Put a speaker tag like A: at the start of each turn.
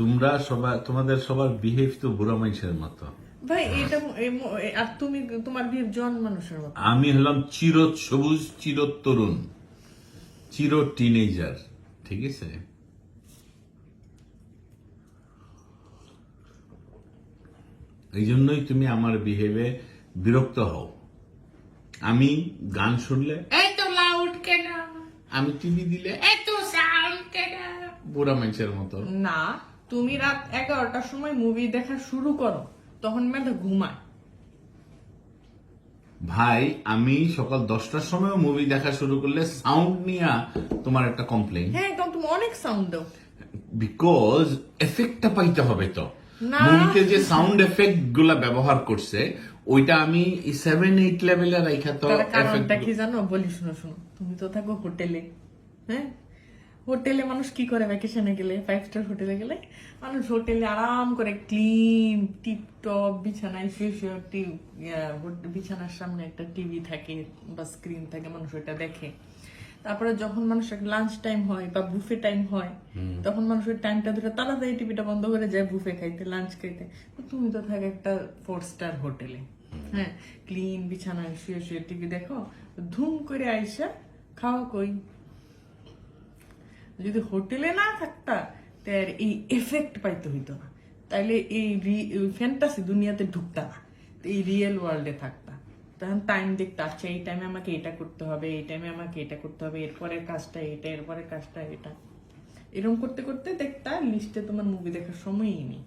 A: তোমরা সবাই, তোমাদের সবার বিহেভ তো বুড়া মানুষের মতো।
B: ভাই এটা আর তুমি তোমার বিয়ে জন মানুষের মতো।
A: আমি হলাম চির সবুজ, চির তরুণ, চির টিনেজার, ঠিক আছে? এই জন্যই তুমি আমার বিহেভে বিরক্ত হও। আমি গান শুনলে এত লাউড কেন, আমি টিভি দিলে এত সাউন্ড কেন, বুড়া মানুষের মতো।
B: না, তুমি রাত 11টার সময় মুভি দেখা শুরু করো, তখন মেয়েটা ঘুমায়।
A: ভাই আমি সকাল 10টার সময় মুভি দেখা শুরু করলে সাউন্ড নিয়ে তোমার একটা কমপ্লেইন।
B: হ্যাঁ, কারণ তুমি অনেক সাউন্ড দাও।
A: বিকজ এফেক্টটা পাইতে হবে তো।
B: না।
A: মুভিতে যে সাউন্ড এফেক্ট গুলা ব্যবহার করছে ওইটা আমি 7-8 লেভেলে রাইখা তো
B: তার কারণটা
A: effect-
B: কি জানো? বলি, শুনো শুনো। তুমি তো থাকো হোটেলে, হ্যাঁ? হোটেলে মানুষ কি করে ভ্যাকেশনে গেলে, 5 স্টার হোটেলে গেলে মানুষ হোটেলে আরাম করে ক্লিন টিপটপ বিছানায় শুয়ে শুয়ে বিছানার সামনে একটা টিভি থাকে বা স্ক্রিন থাকে, মানুষ ওইটা দেখে। তারপরে যখন মানুষের লাঞ্চ টাইম হয় বা বুফে টাইম হয়, তখন মানুষ ওই টাইমটা ধরে তাড়াতাড়ি টিভিটা বন্ধ করে যায় বুফে খাইতে, লাঞ্চ খাইতে। তো তুমি তো থাকো একটা 4 স্টার হোটেলে, হ্যাঁ, ক্লিন বিছানায় শুয়ে শুয়ে টিভি দেখো, ধুম করে আইসা খাওয়া কই? যদি হোটেলে না থাকতা তার এই এফেক্ট পাইতে হইতো না, তাইলে এই ফ্যান্টাসি দুনিয়াতে ঢুকতা না, তো এই রিয়েল ওয়ার্ল্ডে থাকতা। তখন টাইম দেখতে, আচ্ছা এই টাইমে আমাকে এটা করতে হবে, এই টাইমে আমাকে এটা করতে হবে, এরপরের কাজটা এটা, এরপরের কাজটা এটা, এরকম করতে করতে দেখতা লিস্টে তোমার মুভি দেখার সময়ই নেই।